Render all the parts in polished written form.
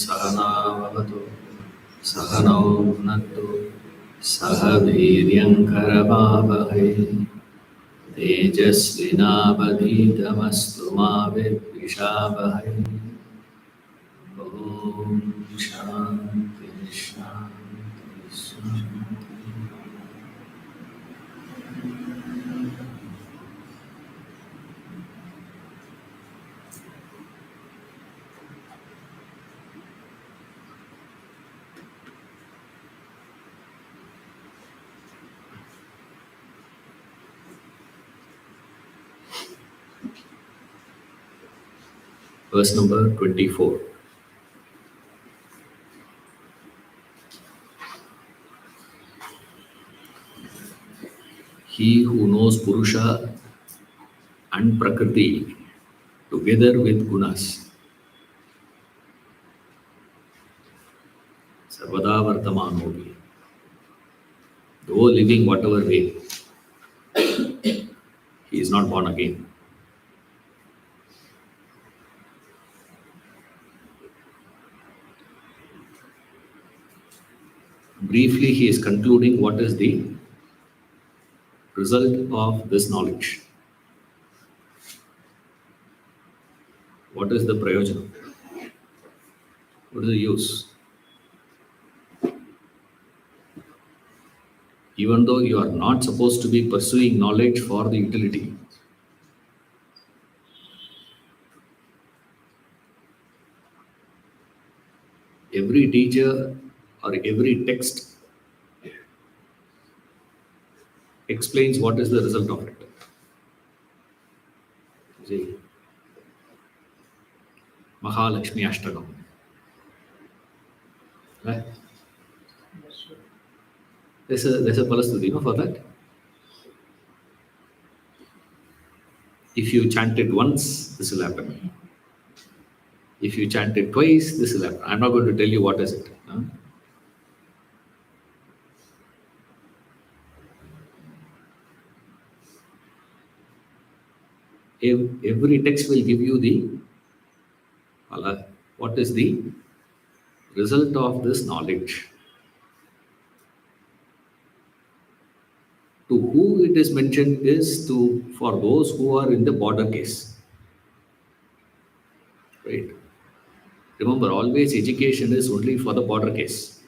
सहनावतु सहनौ भुनक्तु सह वीर्यङ्करवावहै तेजस्विनावधीतमस्तु मा विद्विषावहै। ॐ शान्ति शान्ति शान्ति। Verse number 24. He who knows Purusha and Prakriti together with Gunas, Sarvada Vartamanovi, though living whatever way, he is not born again. Briefly, he is concluding what is the result of this knowledge. What is the prayojana? What is the use? Even though you are not supposed to be pursuing knowledge for the utility, every teacher or every text explains what is the result of it. See, Mahalakshmi Ashtakam. Right? There's a Palastuti, for that. If you chant it once, this will happen. If you chant it twice, this will happen. I'm not going to tell you what is it. Huh? Every text will give you the what is the result of this knowledge. To who it is mentioned is for those who are in the border case. Right? Remember, always education is only for the border case.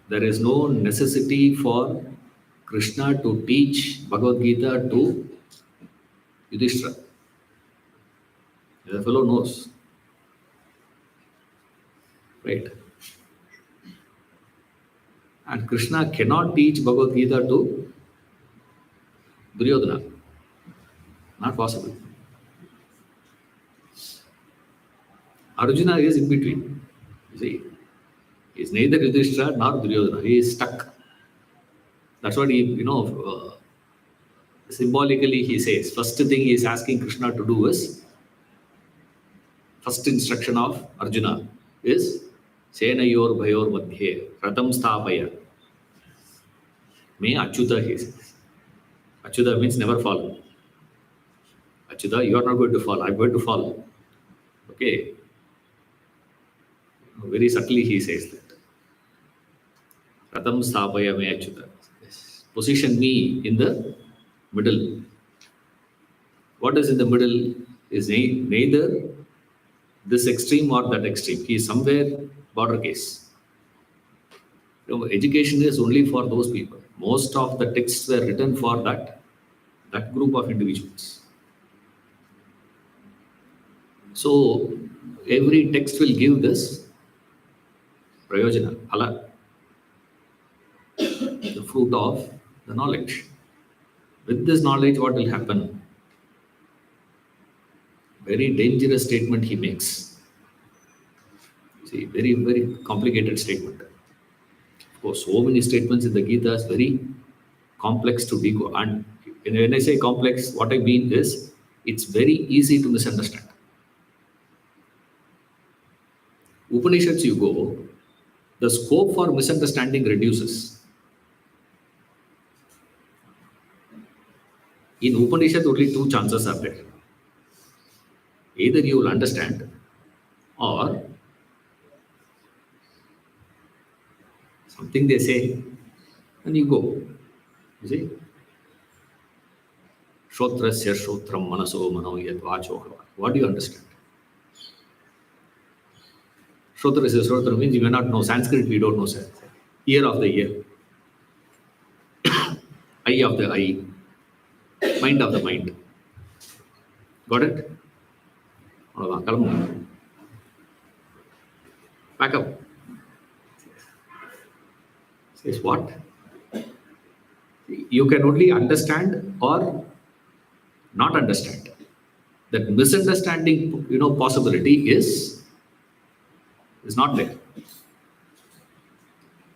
There is no necessity for Krishna to teach Bhagavad Gita to Yudhishthira. The fellow knows. Right? And Krishna cannot teach Bhagavad Gita to Duryodhana. Not possible. Arjuna is in between. You see, he is neither Yudhishthira nor Duryodhana. He is stuck. That's what he, symbolically he says. First thing he is asking Krishna to do is, first instruction of Arjuna is, Senayor Bhayor Madhye, Ratam Sthapaya. Me Achyuta, he says. Achyuta means never fall. Achyuta, you are not going to fall. I'm going to fall. Okay. Very subtly he says that. Ratam Sthapaya me Achyuta. Position me in the middle. What is in the middle is neither this extreme or that extreme. He is somewhere border case. Education is only for those people. Most of the texts were written for that group of individuals. So every text will give this prayojana, phala, the fruit of the knowledge. With this knowledge, what will happen? Very dangerous statement he makes. See, very, very complicated statement. Of course, so many statements in the Gita is very complex to decode. And when I say complex, what I mean is it's very easy to misunderstand. Upanishads you go, the scope for misunderstanding reduces. In Upanishad, only two chances are there. Either you will understand or something they say and you go. You see? Shrotrasya shrotram manaso mano yad vacho. What do you understand? Shrotrasya shrotram means you may not know Sanskrit, we don't know Sanskrit. Ear of the ear, eye of the eye, mind of the mind. Got it? Back up. Says what? You can only understand or not understand. That misunderstanding, possibility is not there.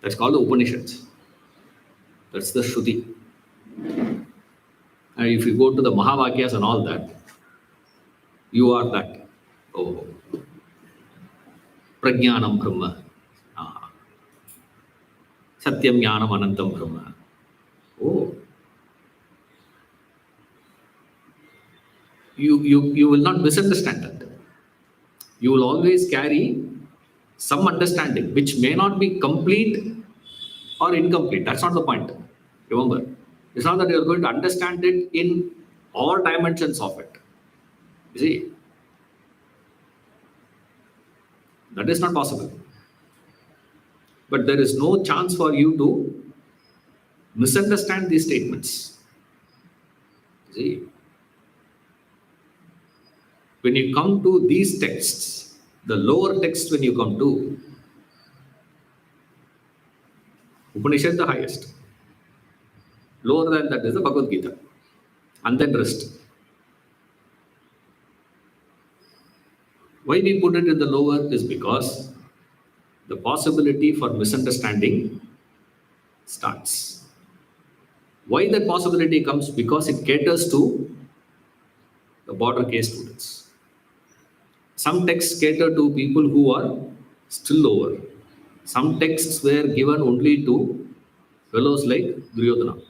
That's called the Upanishads. That's the Shruti. And if you go to the Mahavakyas and all that, you are that. Oh, Prajnanam Brahma. Satyam Jnanam Anantam Brahma. Oh. You will not misunderstand that. You will always carry some understanding, which may not be complete or incomplete. That's not the point. Remember, it's not that you're going to understand it in all dimensions of it. You see, that is not possible. But there is no chance for you to misunderstand these statements. You see, when you come to these texts, the lower text when you come to, Upanishad the highest. Lower than that is the Bhagavad Gita. And then rest. Why we put it in the lower is because the possibility for misunderstanding starts. Why that possibility comes? Because it caters to the border case students. Some texts cater to people who are still lower. Some texts were given only to fellows like Duryodhana.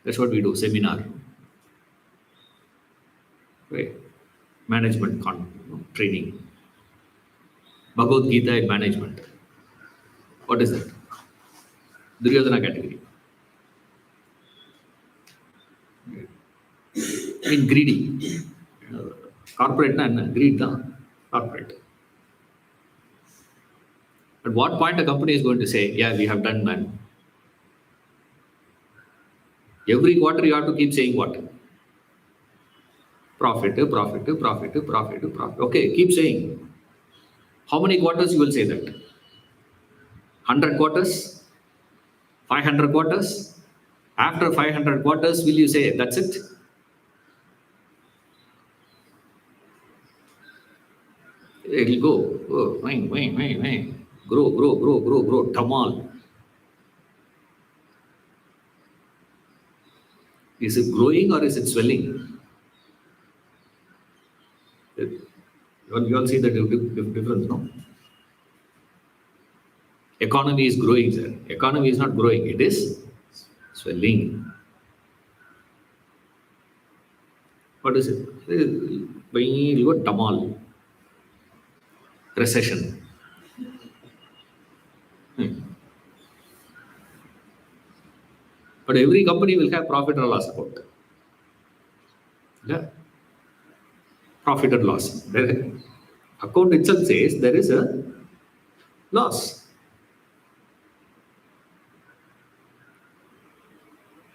That's what we do, seminar. Right? Management training. Bhagavad Gita in management. What is that? Duryodhana category. I mean, greedy. Corporate and greed, corporate. At what point a company is going to say, yeah, we have done that? Every quarter you have to keep saying what? Profit, profit, profit, profit, profit. Okay, keep saying. How many quarters you will say that? 100 quarters? 500 quarters? After 500 quarters, will you say, that's it? It will go. Oh, wing. Grow. Dhamal. Is it growing or is it swelling? You all see the difference, no? Economy is growing, sir. Economy is not growing, it is swelling. What is it? You got Dhamal. Recession. But every company will have profit or loss account. Yeah. Profit or loss. The account itself says there is a loss.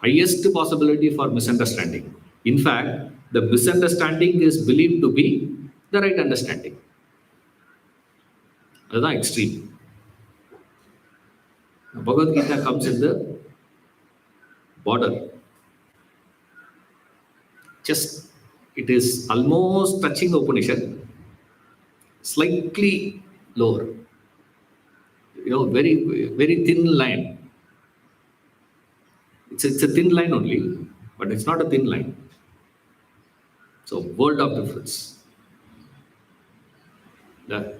Highest possibility for misunderstanding. In fact, the misunderstanding is believed to be the right understanding. That's the extreme. Bhagavad Gita comes in the border. Just, it is almost touching the Upanishad, slightly lower. Very, very thin line. It's a thin line only, but it's not a thin line. So, world of difference. The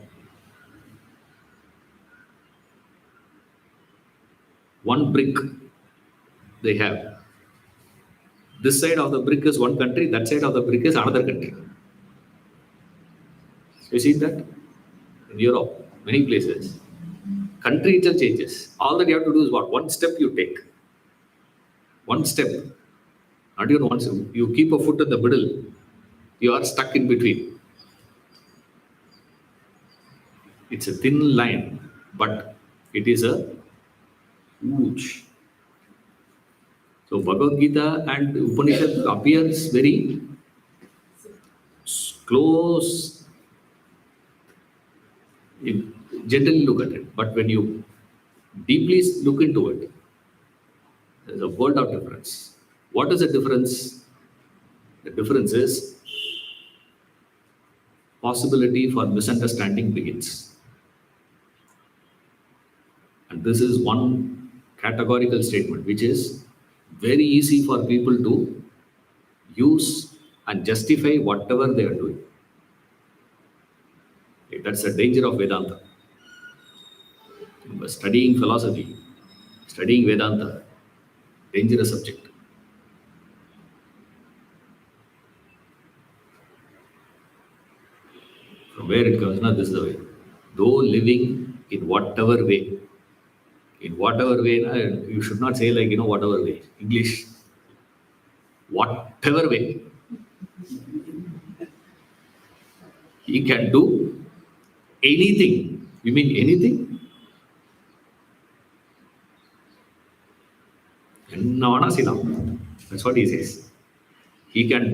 one brick they have. This side of the brick is one country, that side of the brick is another country. You see that? In Europe, many places. Country itself changes. All that you have to do is what? One step you take. One step. Not even one step. You keep a foot in the middle. You are stuck in between. It's a thin line, but it is a huge. So Bhagavad Gita and Upanishad appears very close. You generally look at it, but when you deeply look into it, there's a world of difference. What is the difference? The difference is possibility for misunderstanding begins. And this is one categorical statement, which is very easy for people to use and justify whatever they are doing. That's the danger of Vedanta. Studying philosophy, studying Vedanta, dangerous subject. From where it comes, this is the way. Though living in whatever way, you should not say like, whatever way. English, whatever way. He can do anything. You mean anything? That's what he says. He can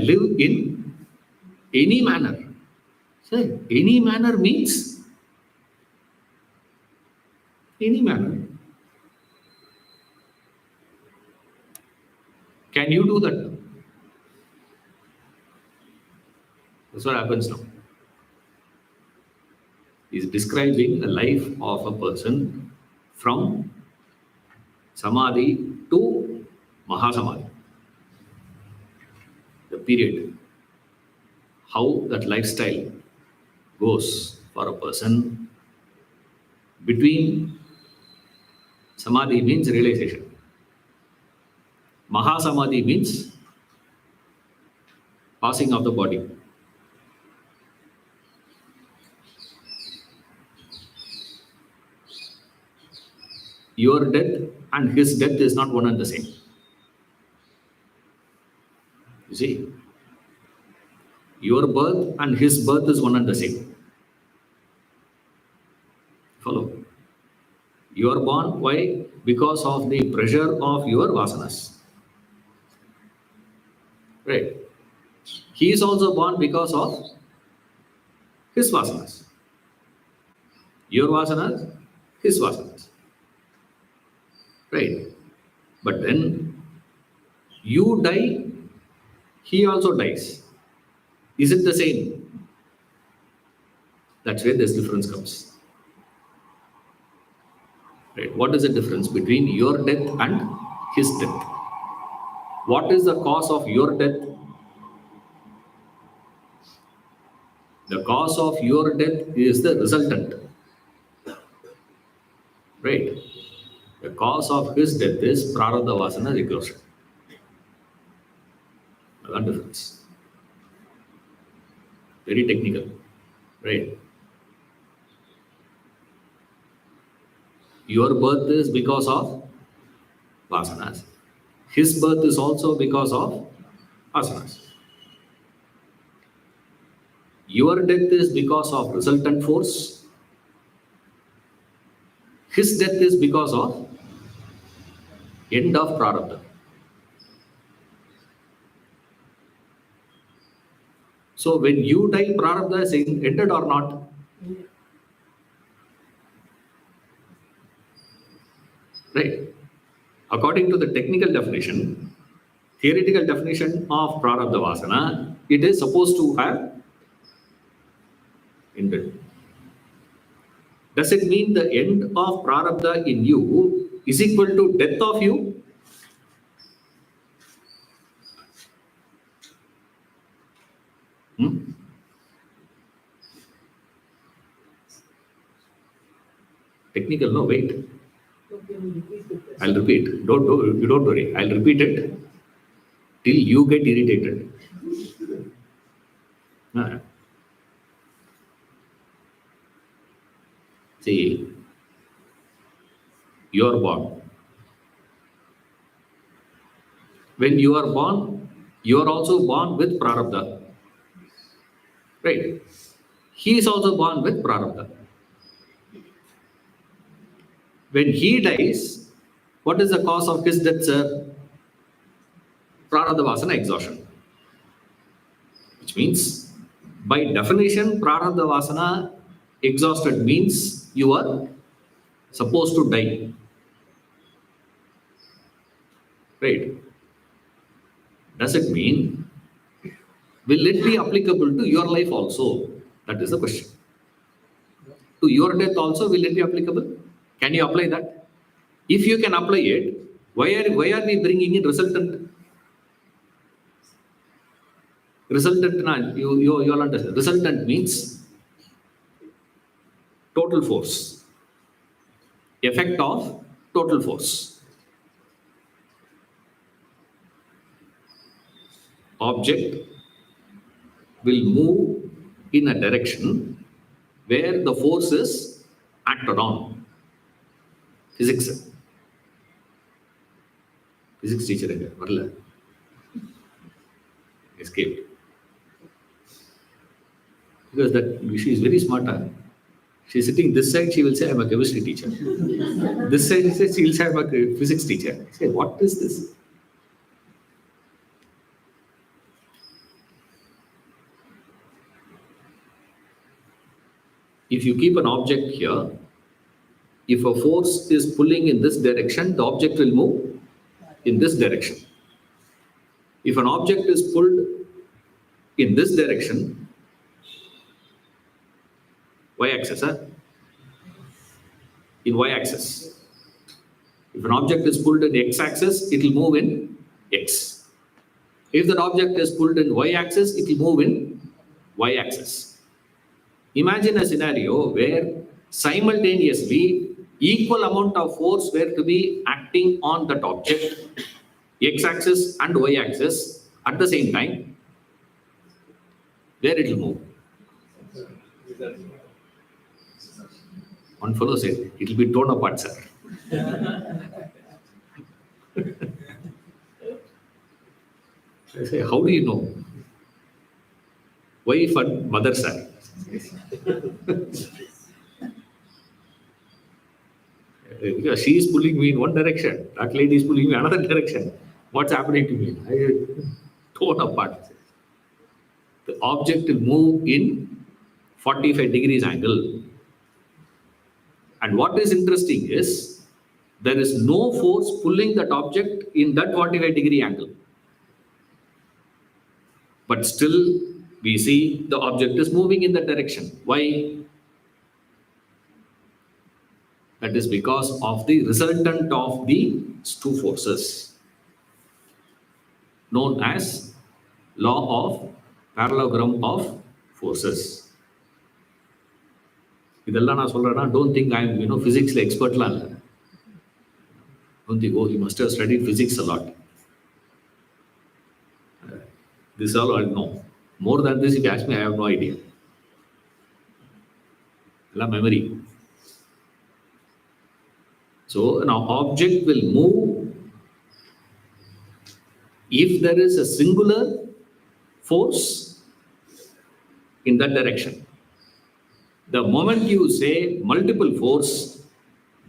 live in any manner. Sir, any manner means any manner. Can you do that? That's what happens now. He's describing the life of a person from Samadhi to Mahasamadhi. The period. How that lifestyle goes for a person between Samadhi means realization. Mahasamadhi means passing of the body. Your death and his death is not one and the same. You see? Your birth and his birth is one and the same. Follow? You are born, why? Because of the pressure of your vasanas. Right? He is also born because of his vasanas. Your vasanas, his vasanas. Right? But when you die, he also dies. Is it the same? That's where this difference comes. Right? What is the difference between your death and his death? What is the cause of your death? The cause of your death is the resultant. Right? The cause of his death is prarabdha vasana recursion. One difference. Very technical. Right? Your birth is because of vasanas. His birth is also because of asanas. Your death is because of resultant force. His death is because of end of prarabdha. So when you die, prarabdha is ended or not? Right? According to the technical definition, theoretical definition of prarabdha vasana, it is supposed to have ended. Does it mean the end of prarabdha in you is equal to death of you? Technical, no, wait. Okay, repeat the question. I'll repeat. You don't worry. I'll repeat it till you get irritated. See, you are born. When you are born, you are also born with prarabdha. Right? He is also born with prarabdha. When he dies, what is the cause of his death, sir? Prarabdha vasana exhaustion. Which means, by definition, prarabdha vasana exhausted means you are supposed to die. Right? Does it mean, will it be applicable to your life also? That is the question. To your death also, will it be applicable? Can you apply that? If you can apply it, why are we bringing in resultant? Resultant, you all understand. Resultant means total force. Effect of total force. Object will move in a direction where the force is acted on. Physics. Physics teacher varla. Escaped. Because that she is very smart. She's sitting this side, she will say, I'm a chemistry teacher. This side, she will say, I'm a physics teacher. I say, what is this? If you keep an object here, if a force is pulling in this direction, the object will move in this direction. If an object is pulled in this direction, y-axis, in y-axis. If an object is pulled in x-axis, it will move in x. If that object is pulled in y-axis, it will move in y-axis. Imagine a scenario where simultaneously equal amount of force were to be acting on that object, x-axis and y-axis at the same time. Where it will move? One fellow said, it will be torn apart, sir. I say, how do you know? Wife and mother, sir. Because she is pulling me in one direction, that lady is pulling me another direction. What's happening to me? I torn apart. The object will move in 45 degrees angle. And what is interesting is, there is no force pulling that object in that 45 degree angle. But still, we see the object is moving in that direction. Why? That is because of the resultant of the two forces, known as law of parallelogram of forces. இதெல்லாம் நான் சொல்றேன்னா, don't think I'm physics expert லாம் இல்ல. Don't think, oh, he must have studied physics a lot. This all I know. More than this, if you ask me, I have no idea. Memory. So an object will move if there is a singular force in that direction. The moment you say multiple force,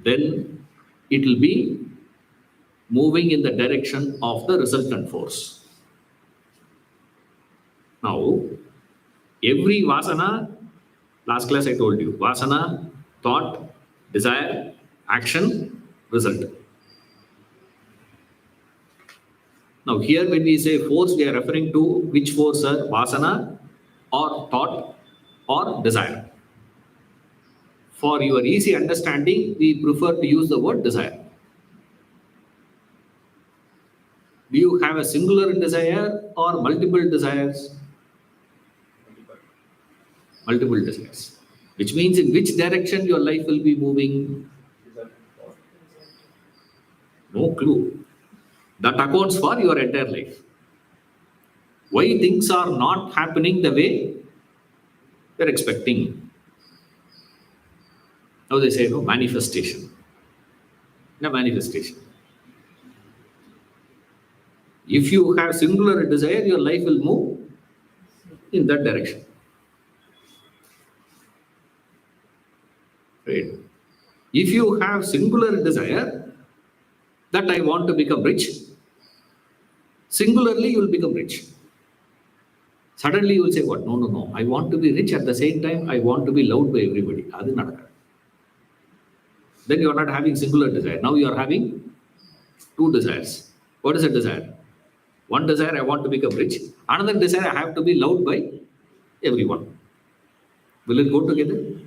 then it will be moving in the direction of the resultant force. Now, every vasana, last class I told you, vasana, thought, desire, action, result. Now here when we say force, we are referring to which force, sir? Vasana or thought or desire. For your easy understanding, we prefer to use the word desire. Do you have a singular desire or multiple desires? Multiple desires. Which means in which direction your life will be moving? No clue. That accounts for your entire life. Why things are not happening the way you're expecting. Now they say, no, manifestation. No, manifestation. If you have singular desire, your life will move in that direction. Right? If you have singular desire that I want to become rich, singularly you will become rich. Suddenly you will say, what? No, no, no. I want to be rich at the same time. I want to be loved by everybody. Adu nadakadu. Then you are not having singular desire. Now you are having two desires. What is a desire? One desire, I want to become rich. Another desire, I have to be loved by everyone. Will it go together?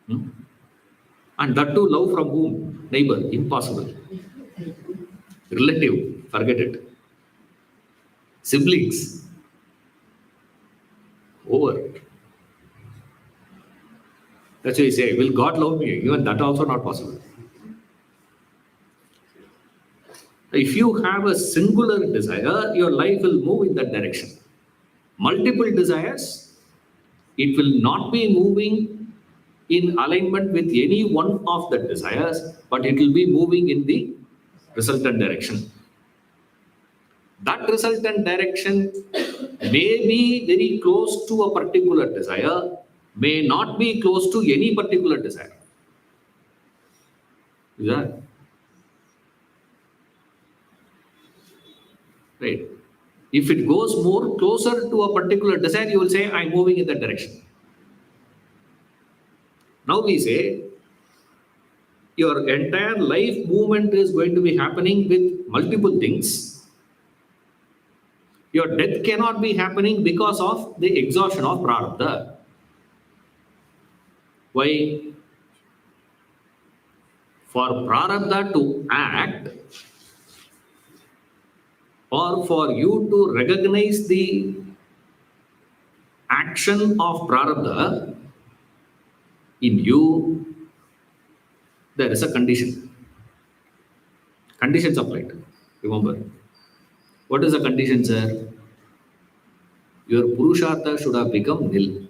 Hmm? And that too, love from whom? Neighbor. Impossible. Relative. Forget it. Siblings. Over. That's why you say, will God love me? Even that also not possible. If you have a singular desire, your life will move in that direction. Multiple desires, it will not be moving in alignment with any one of the desires, but it will be moving in the resultant direction. That resultant direction may be very close to a particular desire, may not be close to any particular desire. Is that? Right. If it goes more closer to a particular desire, you will say, I'm moving in that direction. Now we say, your entire life movement is going to be happening with multiple things. Your death cannot be happening because of the exhaustion of prarabdha. Why? For prarabdha to act, or for you to recognize the action of prarabdha in you, there is a condition. Conditions applied. Remember. What is the condition, sir? Your purushartha should have become nil.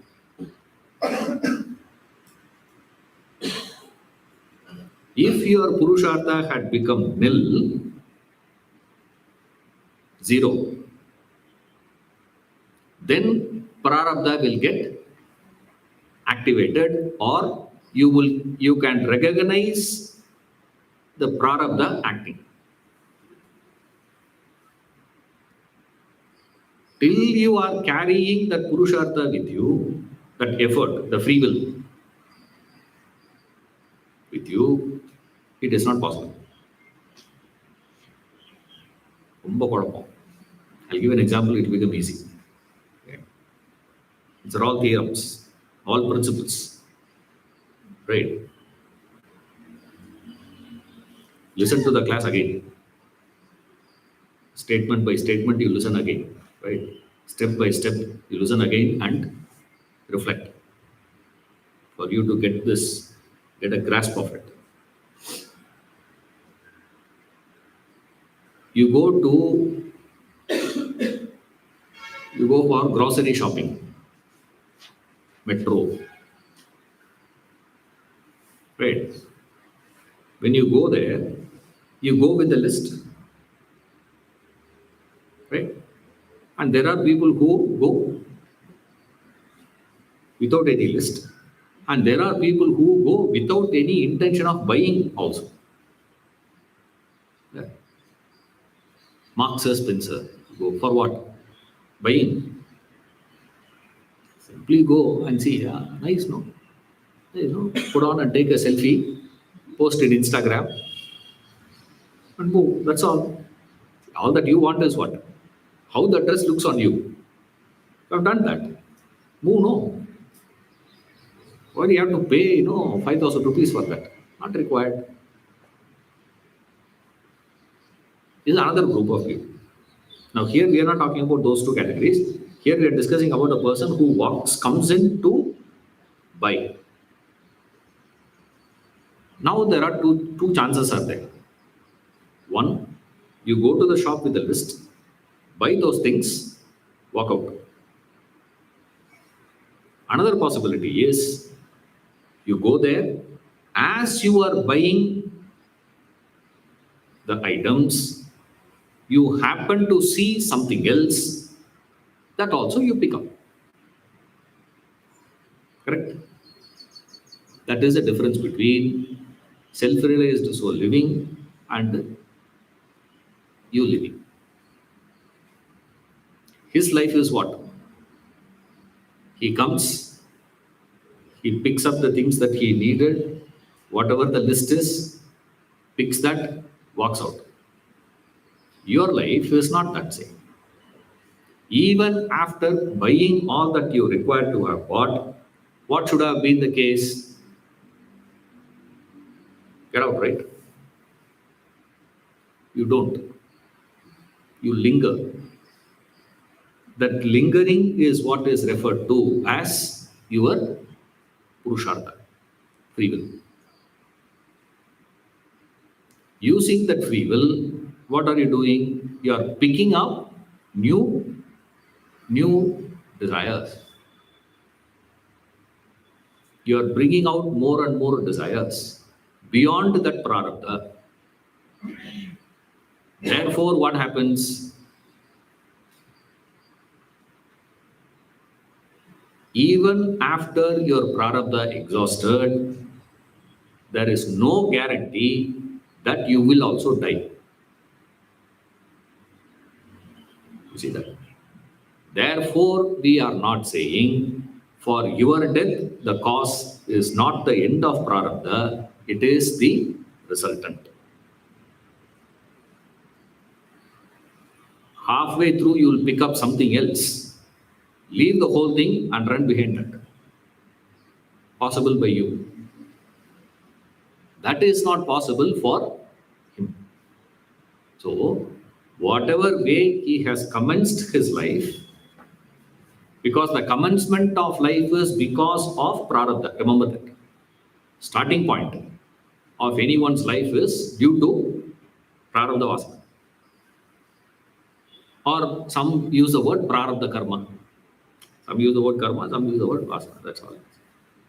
If your purushartha had become nil, zero, then prarabdha will get activated, or you can recognize the prarabdha acting. Till you are carrying that purushartha with you, that effort, the free will with you, it is not possible. I'll give an example, it will become easy. Okay. These are all theorems, all principles. Right? Listen to the class again. Statement by statement, you listen again. Right? Step by step, you listen again and reflect. For you to get a grasp of it. You go for grocery shopping, metro. Right? When you go there, you go with the list. Right? And there are people who go without any list. And there are people who go without any intention of buying also. Yeah. Marks or Spencer, go for what? Buying. Simply go and see, nice, no? Put on and take a selfie, post it Instagram, and move. That's all. All that you want is what? How the dress looks on you. You have done that. Move, no. Why do you have to pay, 5,000 rupees for that? Not required. This is another group of people. Now here we are not talking about those two categories. Here we are discussing about a person who comes in to buy. Now there are two chances are there. One, you go to the shop with a list, buy those things, walk out. Another possibility is you go there, as you are buying the items, you happen to see something else, that also you pick up. Correct? That is the difference between self-realized soul living and you living. His life is what? He comes, he picks up the things that he needed, whatever the list is, picks that, walks out. Your life is not that same. Even after buying all that you require to have bought, what should have been the case? Get out, right? You don't. You linger. That lingering is what is referred to as your Purushartha, free will. Using that free will, what are you doing? You are picking up new desires. You are bringing out more and more desires beyond that prarabdha. Therefore, what happens? Even after your prarabdha exhausted, there is no guarantee that you will also die. You see that? Therefore, we are not saying for your death, the cause is not the end of prarabdha, it is the resultant. Halfway through, you will pick up something else. Leave the whole thing and run behind it. Possible by you. That is not possible for him. So, whatever way he has commenced his life, because the commencement of life is because of prarabdha. Remember that. Starting point of anyone's life is due to prarabdha vasana. Or some use the word prarabdha karma. Some use the word karma, some use the word vasana. That's all.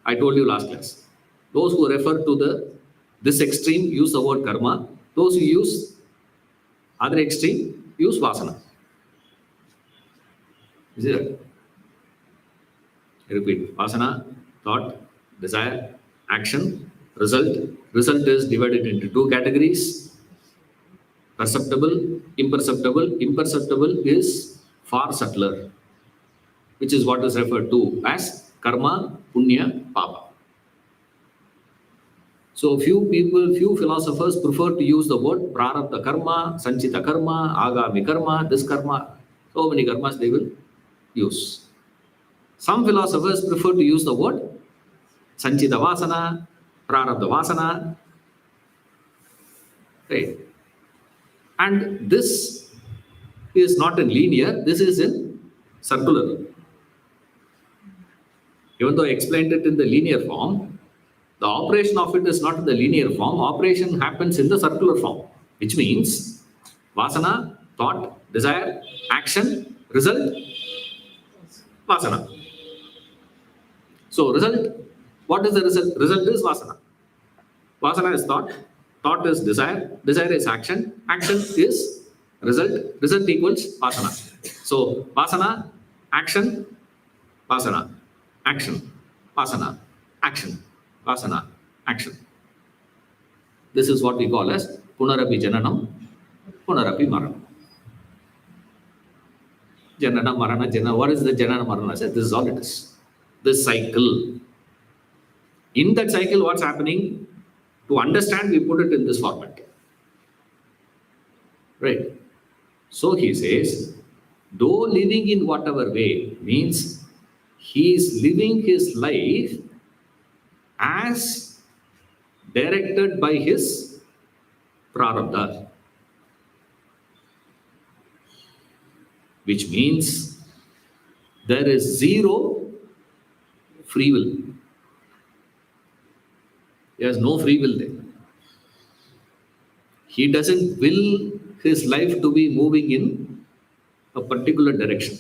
I told you last class. Those who refer to this extreme use the word karma. Those who use other extreme use vasana. Is it? I repeat. Vasana, thought, desire, action, result. Result is divided into two categories. Perceptible, imperceptible. Imperceptible is far subtler, which is what is referred to as karma, punya, papa. So few philosophers prefer to use the word prarabdha karma, sanchita karma, agami karma, this karma. So many karmas they will use. Some philosophers prefer to use the word sanchita vasana, prarabdha vasana. Right. And this is not in linear, this is in circular. Even though I explained it in the linear form, the operation of it is not in the linear form. Operation happens in the circular form, which means vasana, thought, desire, action, result, vasana. So result, what is the result? Result is vasana. Vasana is thought, thought is desire, desire is action, action is result, result equals vasana. So vasana, action, vasana, action, vasana, action, vasana, action. This is what we call as punarapi jananam, punarapi maranam. Janana, marana, janana. What is the janana, marana? This is all it is. This cycle. In that cycle, what's happening? To understand, we put it in this format. Right. So he says, though living in whatever way means he is living his life as directed by his prarabdha, which means there is zero free will. There is no free will there. He doesn't will his life to be moving in a particular direction.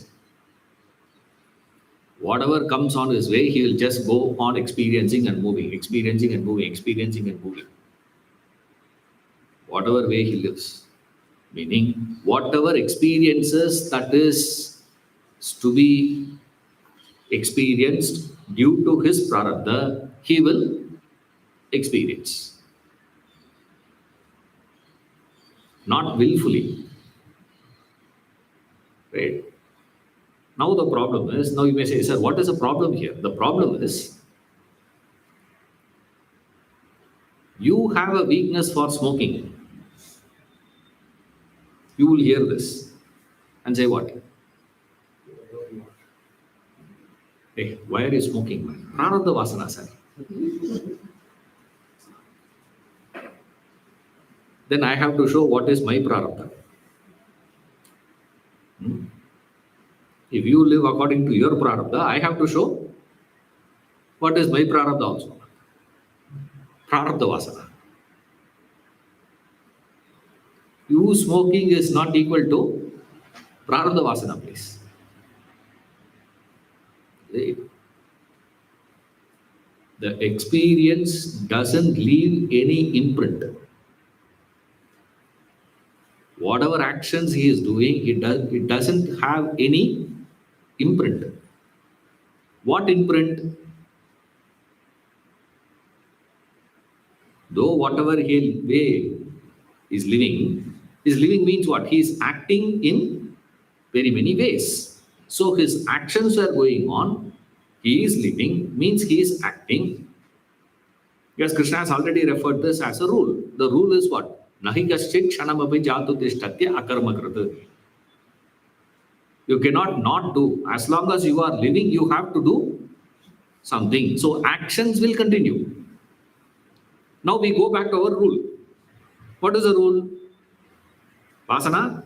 Whatever comes on his way, he will just go on experiencing and moving, experiencing and moving, experiencing and moving. Whatever way he lives. Meaning, whatever experiences that is to be experienced due to his prarabdha, he will experience. Not willfully. Right? Now the problem is, now you may say, sir, what is the problem here? The problem is, you have a weakness for smoking. You will hear this and say what? Hey, why are you smoking? Prarabdha vasana, sir. Then I have to show what is my prarabdha. If you live according to your prarabdha, I have to show what is my prarabdha also. Prarabdha vasana. You smoking is not equal to prarabdha vasana, please. The experience doesn't leave any imprint. Whatever actions he is doing, it doesn't have any imprint. What imprint? Though whatever way is living means what? He is acting in very many ways. So his actions are going on. He is living means he is acting. Yes, Krishna has already referred this as a rule. The rule is what? Nahi kaschit kshanamapi jatu tishtatya akarmakrit. You cannot not do. As long as you are living, you have to do something. So actions will continue. Now we go back to our rule. What is the rule? Vasana,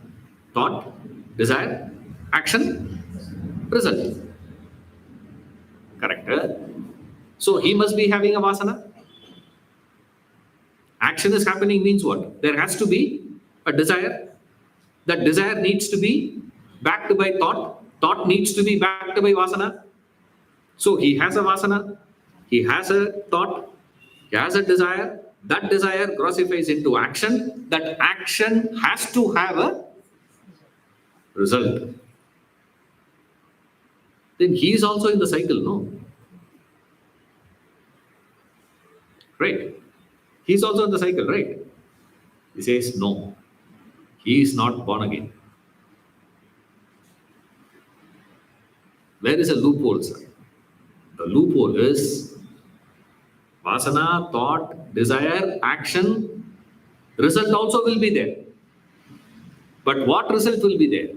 thought, desire, action, result. Correct. So he must be having a vasana. Action is happening means what? There has to be a desire. That desire needs to be backed by thought. Thought needs to be backed by vasana. So he has a vasana. He has a thought. He has a desire. That desire grossifies into action. That action has to have a result. Then he is also in the cycle, no? Right? He is also in the cycle, right? He says, no. He is not born again. Where is a loophole, sir? The loophole is vasana, thought, desire, action, result also will be there. But what result will be there?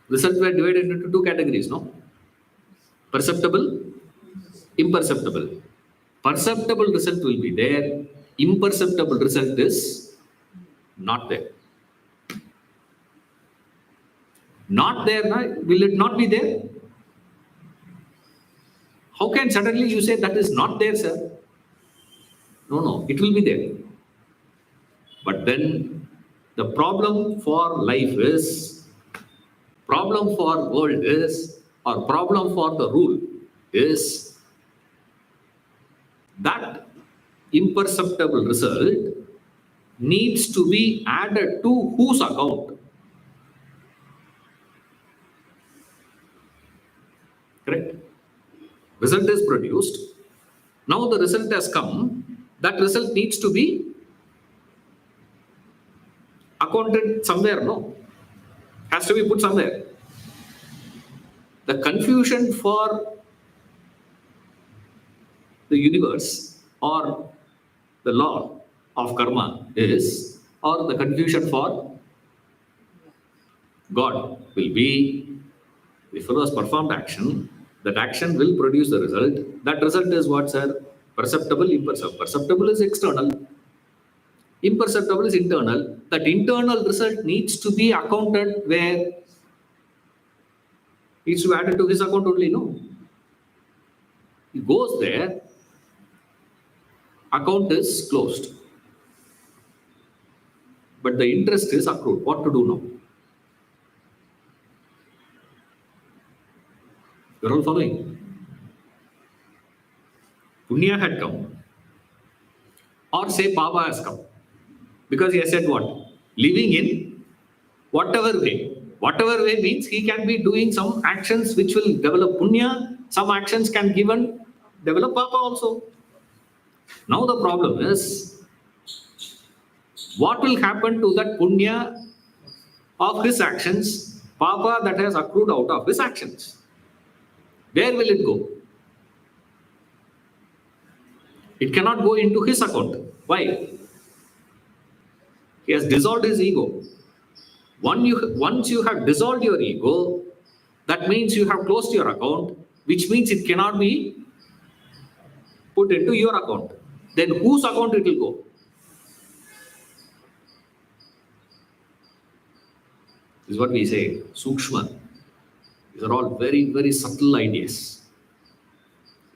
Results were divided into two categories, no? Perceptible, imperceptible. Perceptible result will be there. Imperceptible result is not there. Not there, will it not be there? How can suddenly you say that is not there, sir? No, it will be there. But then the problem for life is, problem for world is, or problem for the rule is that imperceptible result needs to be added to whose account? Correct? Result is produced. Now the result has come. That result needs to be accounted somewhere, no? Has to be put somewhere. The confusion for the universe or the law of karma is, or the confusion for God will be, if it was performed action, that action will produce the result. That result is what, sir? Perceptible, imperceptible. Perceptible is external. Imperceptible is internal. That internal result needs to be accounted where? Needs to be added to his account only, no? He goes there. account is closed. But the interest is accrued. What to do now? You're all following? Punya had come. Or say Papa has come. Because he has said what? Living in whatever way. Whatever way means he can be doing some actions which will develop Punya. Some actions can develop Papa also. Now the problem is, what will happen to that Punya of his actions, Papa that has accrued out of his actions? Where will it go? It cannot go into his account. Why? He has dissolved his ego. Once you have dissolved your ego, that means you have closed your account, which means it cannot be put into your account. Then whose account it will go? This is what we say, Sukshma. These are all very, very subtle ideas.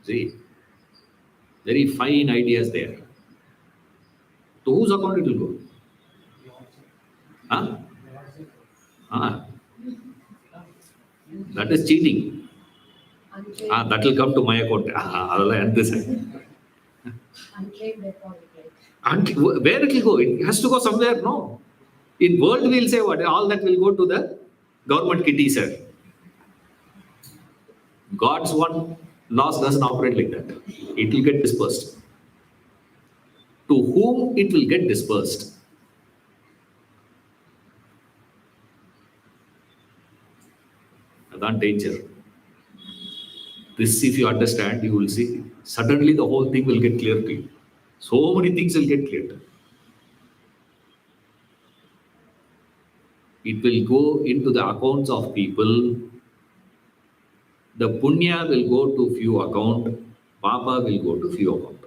See, very fine ideas there. To whose account it will go? Huh? That is cheating. That will come to my account. And this. Where it will go? It has to go somewhere, no? In world, we will say what? All that will go to the government kitty, sir. God's one laws doesn't operate like that. It will get dispersed. To whom it will get dispersed? That's danger. This, if you understand, you will see, suddenly the whole thing will get clear to you. So many things will get cleared. It will go into the accounts of people. The punya will go to few account. Papa will go to few account.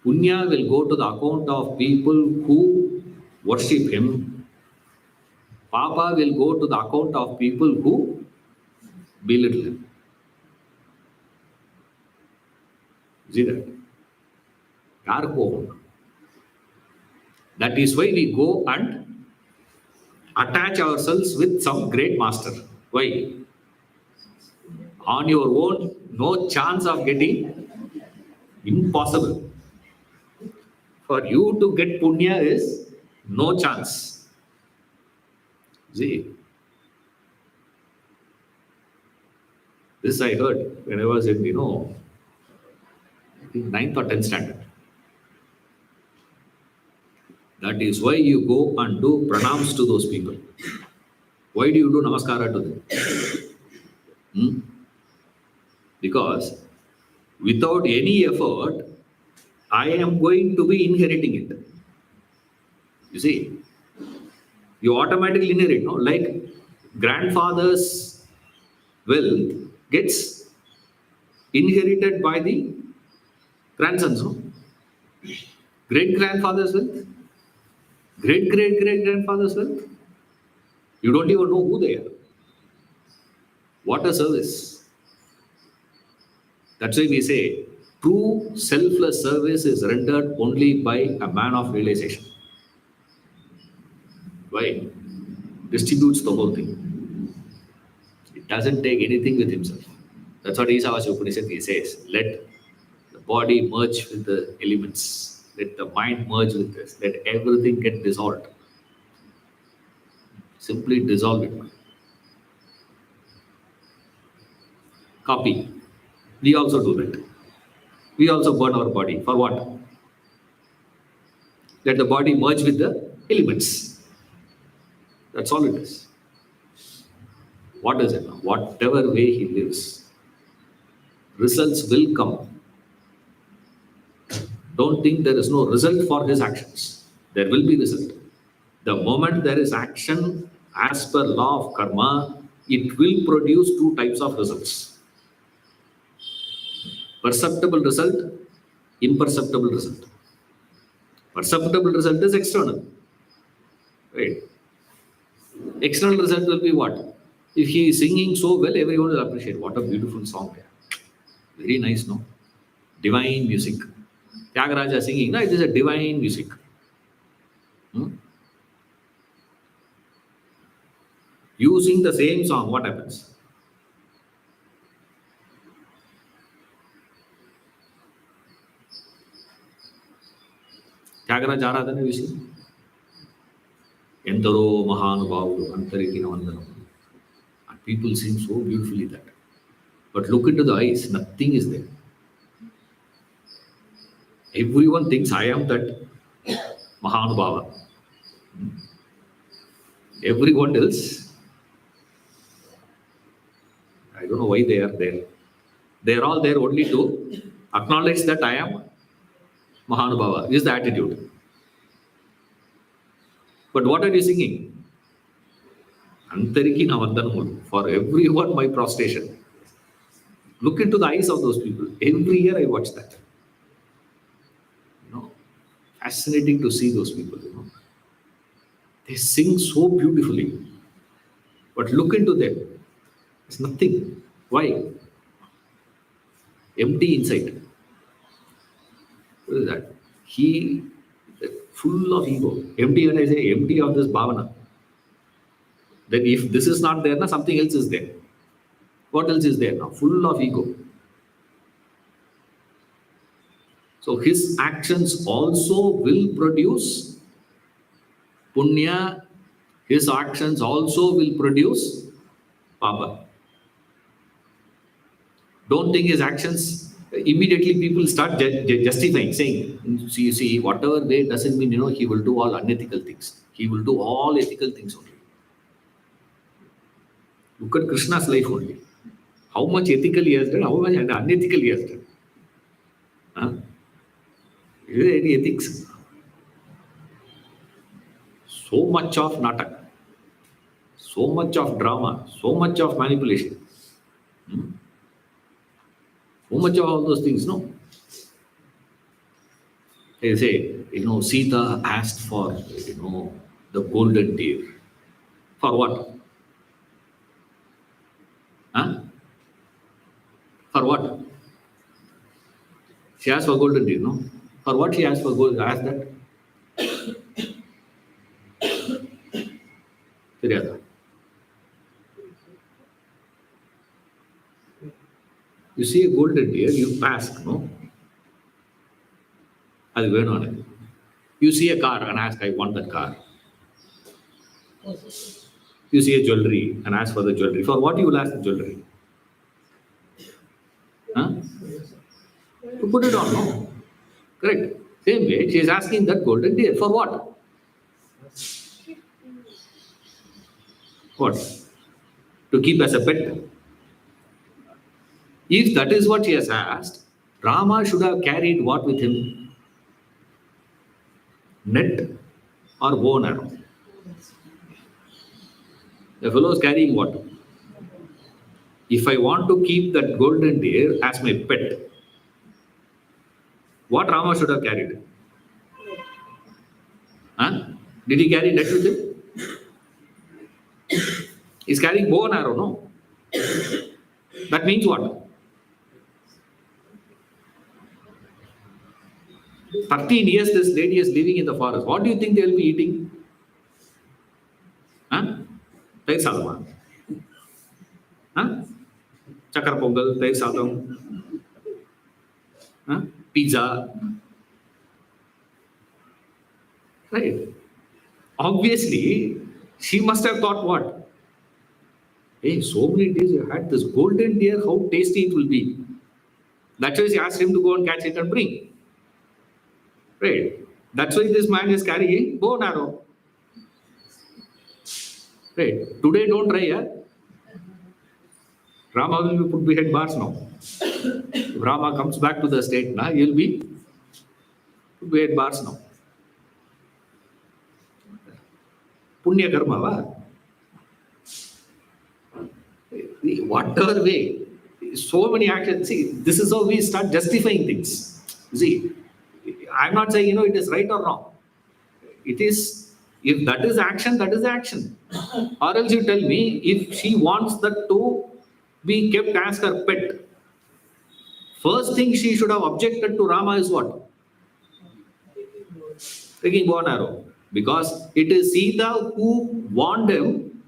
Punya will go to the account of people who worship him. Papa will go to the account of people who belittle him. See that? That is why we go and attach ourselves with some great master. Why? On your own, no chance of getting. Impossible. For you to get punya is no chance. See, this I heard when I was in, I think 9th or 10th standard. That is why you go and do pranams to those people. Why do you do namaskara to them? Because without any effort, I am going to be inheriting it. You see, you automatically inherit, no? Like grandfather's wealth gets inherited by the grandsons, no? Great grandfather's wealth, great grandfather's wealth. You don't even know who they are. What a service. That's why we say true selfless service is rendered only by a man of realization. Why? Distributes the whole thing. It doesn't take anything with himself. That's what Isavasya Upanishad says. Let the body merge with the elements. Let the mind merge with this. Let everything get dissolved. Simply dissolve it. Copy. We also do that. We also burn our body. For what? Let the body merge with the elements. That's all it is. What is it? Whatever way he lives, results will come. Don't think there is no result for his actions. There will be result. The moment there is action as per law of karma, it will produce two types of results. Perceptible result, imperceptible result. Perceptible result is external. Right? External result will be what? If he is singing so well, everyone will appreciate. What a beautiful song. Very nice, no? Divine music. Tyagaraja singing, no, it is a divine music. Hmm? You sing the same song, what happens? Tyagaraja Aradhana, you see? Entaro Mahanubhavu, Antarikina Vandanam. And people sing so beautifully that. But look into the eyes, nothing is there. Everyone thinks I am that Mahanubhava. Everyone else, I don't know why they are there. They are all there only to acknowledge that I am Mahanubhava, is the attitude. But what are you singing? Antariki Navandanamulu. For everyone, my prostration. Look into the eyes of those people. Every year I watch that. You know, fascinating to see those people. You know, they sing so beautifully, but look into them. It's nothing. Why? Empty inside. What is that? He full of ego. Empty when I say empty of this bhavana. Then if this is not there, now something else is there. What else is there now? Full of ego. So his actions also will produce punya. His actions also will produce papa. Don't think his actions, immediately people start justifying, saying, see, whatever way doesn't mean, he will do all unethical things. He will do all ethical things only. Look at Krishna's life only. How much ethical he has done, how much unethical he has done. Huh? Is there any ethics? So much of natak, so much of drama, so much of manipulation. So much of all those things, no? They say, Sita asked for, the golden deer. For what? Huh? For what? She asked for golden deer, no? For what she asked for gold? Ask that. Teriyada. You see a golden deer, you ask, no? You see a car and ask, I want that car. You see a jewelry and ask for the jewelry. For what you will ask the jewelry? Huh? To put it on, no? Correct. Same way, she is asking that golden deer. For what? What? To keep as a pet. If that is what she has asked, Rama should have carried what with him? Net or bow and arrow? The fellow is carrying what? If I want to keep that golden deer as my pet, what Rama should have carried? Huh? Did he carry net with him? He's carrying bow and arrow, no? That means what? 13 years this lady is living in the forest. What do you think they will be eating? Huh? Tair sadam. Huh? Chakar pongal, tair sadam. Huh? Pizza. Right. Obviously, she must have thought what? Hey, so many days you had this golden deer, how tasty it will be. That's why she asked him to go and catch it and bring. Right. That's why this man is carrying bow and arrow. Right. Today don't try, yeah? Rama will be put behind bars now. If Rama comes back to the state, he'll be put behind bars now. Punya karma, va? Whatever way, so many actions. See, this is how we start justifying things. See, I'm not saying, it is right or wrong. It is, if that is action, that is action. Or else you tell me, if she wants that to be kept as her pet, First thing she should have objected to Rama is what? Taking bow and arrow. Because it is Sita who warned him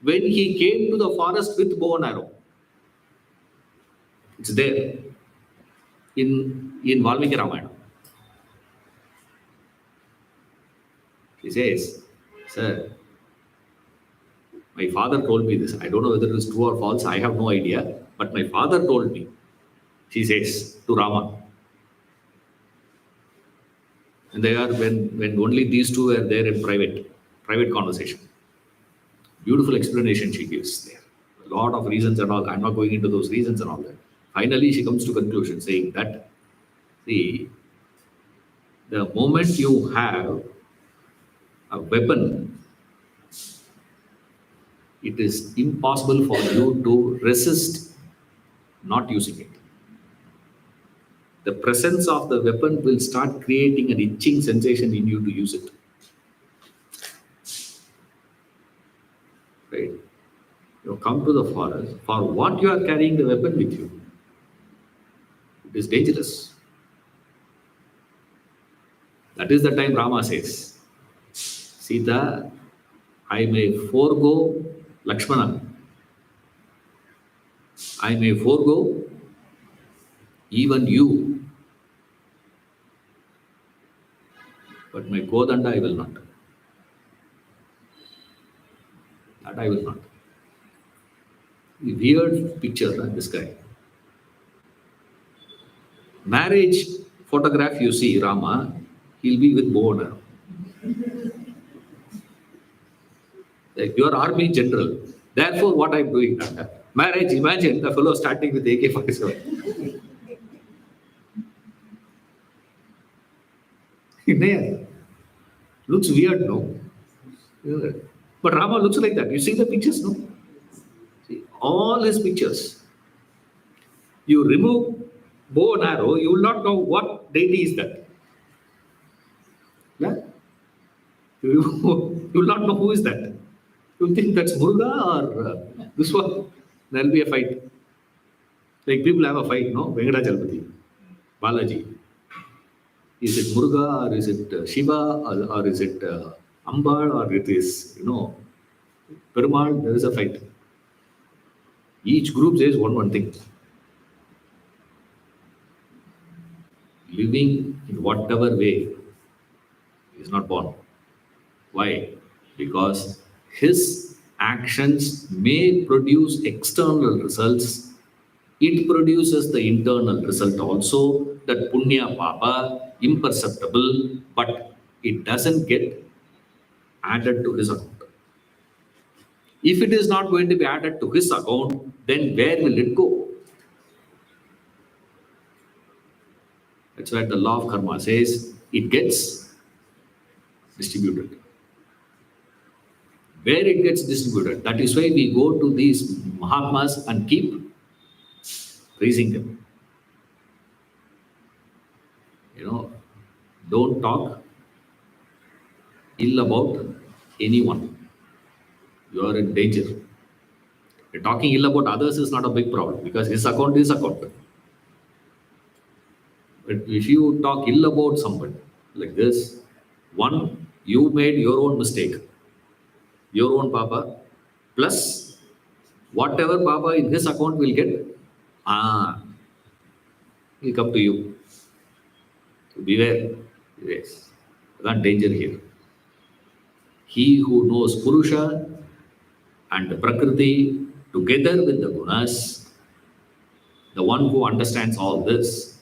when he came to the forest with bow and arrow. It's there in Valmiki Ramayana. She says, sir, my father told me this. I don't know whether it is true or false. I have no idea. But my father told me. She says to Rama. And they are when only these two are there in private conversation. Beautiful explanation she gives there. A lot of reasons and all. I'm not going into those reasons and all that. Finally, she comes to conclusion saying that, see, the moment you have a weapon, it is impossible for you to resist not using it. The presence of the weapon will start creating an itching sensation in you to use it. Right? You come to the forest, for what you are carrying the weapon with you? It is dangerous. That is the time Rama says, Sita, I may forego Lakshmana. I may forego even you. But my Kodanda I will not. That I will not. A weird picture, this guy. Marriage photograph you see, Rama, he'll be with bow and arrow. Like your army general. Therefore, what I'm doing. Marriage, imagine the fellow starting with AK-47. Looks weird, no? But Rama looks like that. You see the pictures, no? See, all his pictures. You remove bow and arrow, you will not know what deity is that. Yeah? You will not know who is that. You will think that's Muruga or this one. There will be a fight. Like people have a fight, no? Venkatachalamati, Balaji. Is it Muruga or is it Shiva or is it Ambal or it is, Perumal? There is a fight. Each group says one thing. Living in whatever way is not born. Why? Because his actions may produce external results. It produces the internal result also, that punya papa, imperceptible, but it doesn't get added to his account. If it is not going to be added to his account, then where will it go? That's why the law of karma says it gets distributed. Where it gets distributed, that is why we go to these Mahatmas and keep praising them. Don't talk ill about anyone. You are in danger. Talking ill about others is not a big problem because his account is account. But if you talk ill about somebody like this, one, you made your own mistake, your own papa, plus whatever papa in his account will get, will come to you. So beware. Yes. There's danger here. He who knows Purusha and Prakriti together with the Gunas, the one who understands all this,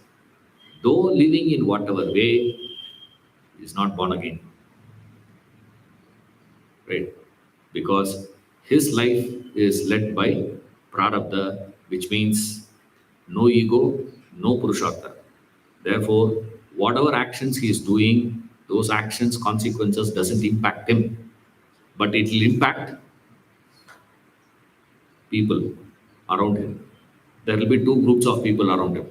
though living in whatever way, is not born again. Right? Because his life is led by Prarabdha, which means no ego, no Purushartha. Therefore, whatever actions he is doing, those actions, consequences doesn't impact him, but it will impact people around him. There will be two groups of people around him.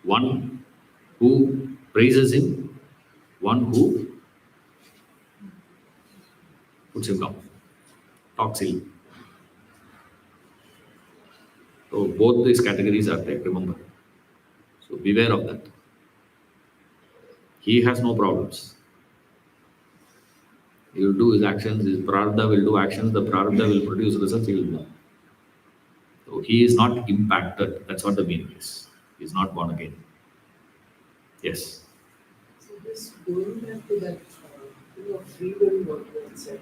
One who praises him, one who puts him down, talks ill. So both these categories are there, remember. So beware of that. He has no problems. He will do his actions, his prarabdha will do actions, the prarabdha will produce results, he will know. So he is not impacted. That's what the meaning is. He is not born again. Yes. So this going back to that thing of free will, what you had said,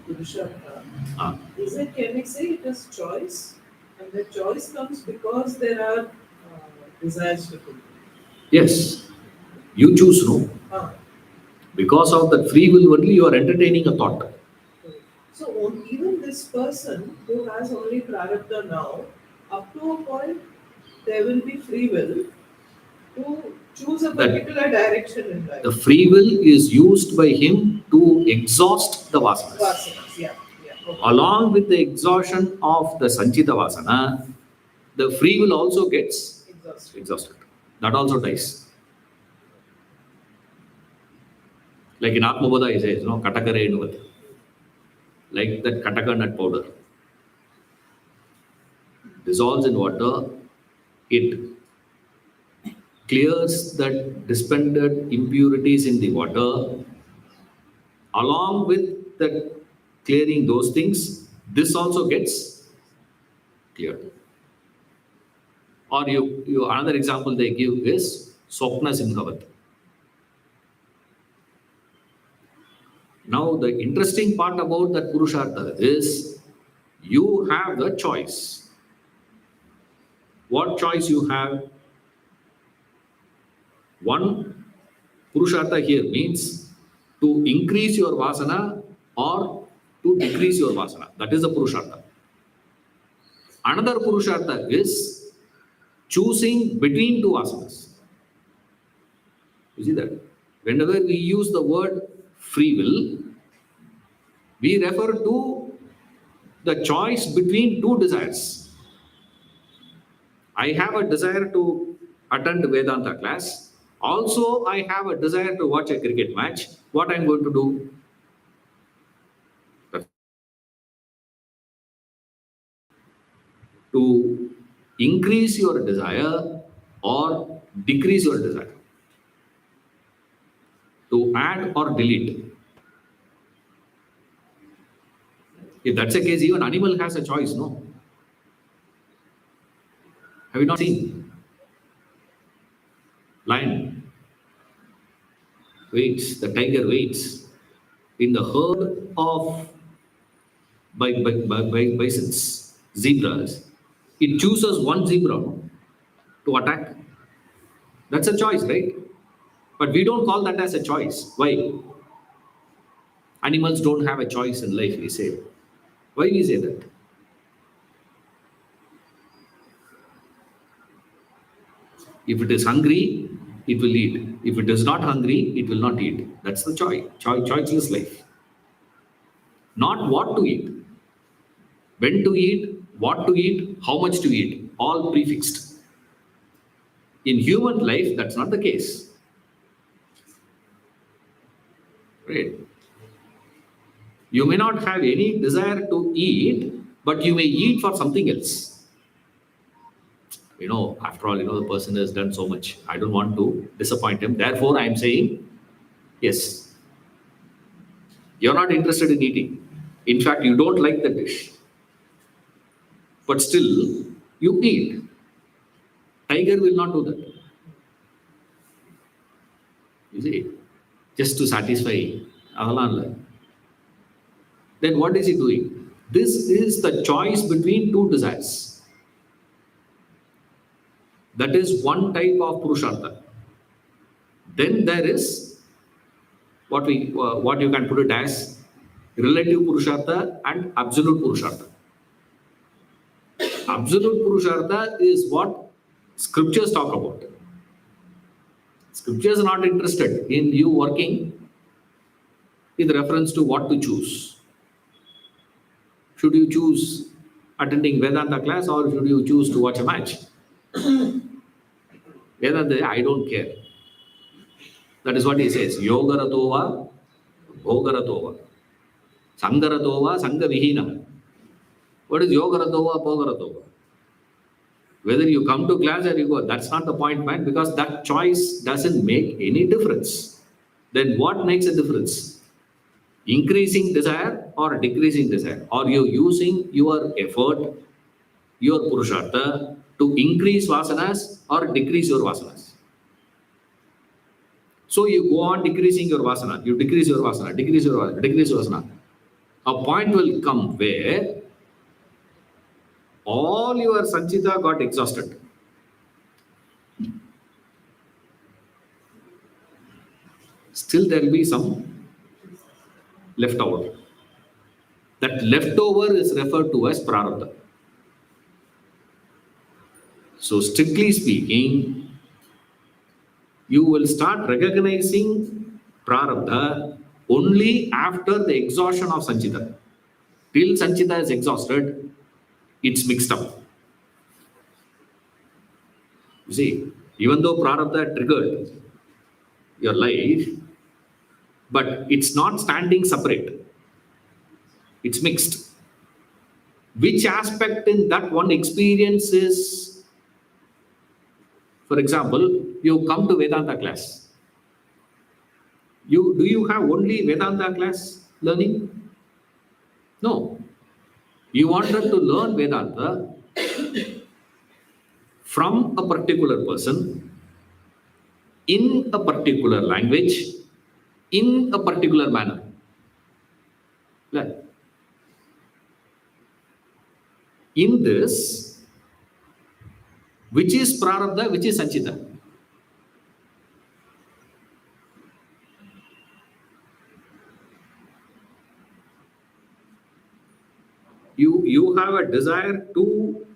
Purushartha, Ah. is it, can we say it is choice? And the choice comes because there are desires to fulfill. Yes. You choose no. Ah, Because of that free will only you are entertaining a thought. correct. So even this person who has only prarabdha now, up to a point, there will be free will to choose a That- particular direction in life. The free will is used by him to exhaust the vasanas. Vasanas, yeah, yeah. Okay. Along with the exhaustion of the sanchita vasana, the free will also gets exhausted. That also dies. Like in Atmabodha, he says, no, katakare inuvat. Like that kataka nut powder. Dissolves in water, it clears that dispended impurities in the water. Along with the clearing those things, this also gets cleared. Or you another example they give is Swapna Simhavat. Now the interesting part about that Purushartha is you have the choice. What choice you have? One, Purushartha here means to increase your vasana or to decrease your vasana. That is the Purushartha. Another Purushartha is choosing between two vasanas. You see that? Whenever we use the word free will, we refer to the choice between two desires. I have a desire to attend Vedanta class. Also, I have a desire to watch a cricket match. What I'm going to do? To increase your desire or decrease your desire. To add or delete. If that's the case, even animal has a choice, no? Have you not seen? Lion waits, the tiger waits in the herd of bisons, zebras. It chooses one zebra to attack. That's a choice, right? But we don't call that as a choice. Why? Animals don't have a choice in life, we say. Why we say that? If it is hungry, it will eat. If it is not hungry, it will not eat. That's the choice. Choiceless life. Not what to eat. When to eat, what to eat, how much to eat. All prefixed. In human life, that's not the case. Right? You may not have any desire to eat, but you may eat for something else. After all, the person has done so much. I don't want to disappoint him. Therefore, I'm saying, yes, you're not interested in eating. In fact, you don't like the dish. But still, you eat. Tiger will not do that. You see, just to satisfy. Then what is he doing? This is the choice between two desires. That is one type of Purushartha. Then there is what you can put it as relative Purushartha and absolute Purushartha. Absolute Purushartha is what scriptures talk about. Scriptures are not interested in you working with reference to what to choose. Should you choose attending Vedanta class or should you choose to watch a match? Vedanta, I don't care. That is what he says. Yogaratova, Bhogaratova. Sangaratova, Sangavihina. What is Yogaratova, Bhogaratova? Whether you come to class or you go, that's not the point, man, because that choice doesn't make any difference. Then what makes a difference? Increasing desire or decreasing desire? Are you using your effort, your purushartha, to increase vasanas or decrease your vasanas? So you go on decreasing your vasana, you decrease your vasana, decrease your vasana, decrease your vasana. A point will come where all your sanchita got exhausted. Still there will be some leftover. That leftover is referred to as prarabdha. So strictly speaking, you will start recognizing prarabdha only after the exhaustion of sanchita. Till sanchita is exhausted, it's mixed up. You see, even though prarabdha triggered your life, but it's not standing separate. It's mixed. Which aspect in that one experience is, for example, you come to Vedanta class. Do you have only Vedanta class learning? No. You wanted to learn Vedanta from a particular person, in a particular language, in a particular manner. Right. In this, which is prarabdha, which is sanchita? You have a desire to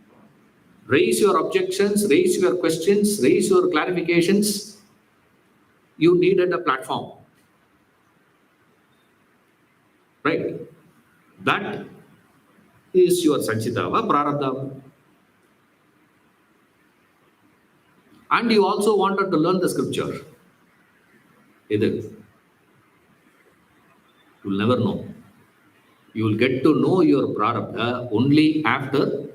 raise your objections, raise your questions, raise your clarifications. You needed a platform. Right? That is your sanchita, prarabdha. And you also wanted to learn the scripture. Either. You'll never know. You will get to know your prarabdha only after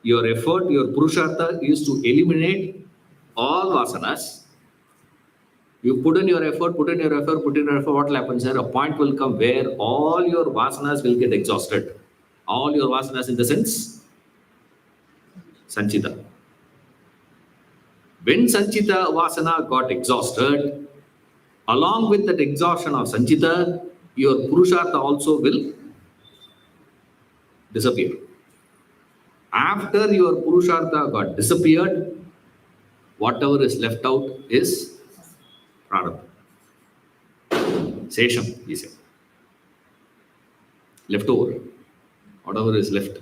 your effort, your purushartha is to eliminate all vasanas. You put in your effort, what will happen, sir? A point will come where all your vasanas will get exhausted. All your vasanas in the sense, sanchita. When sanchita vasana got exhausted, along with that exhaustion of sanchita, your purushartha also will disappear. After your purushartha got disappeared, whatever is left out is prarabdha. Sesham, he said. Leftover. Whatever is left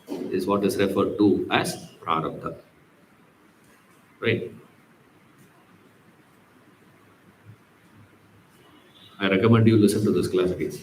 is what is referred to as prarabdha. Right? I recommend you listen to this class again.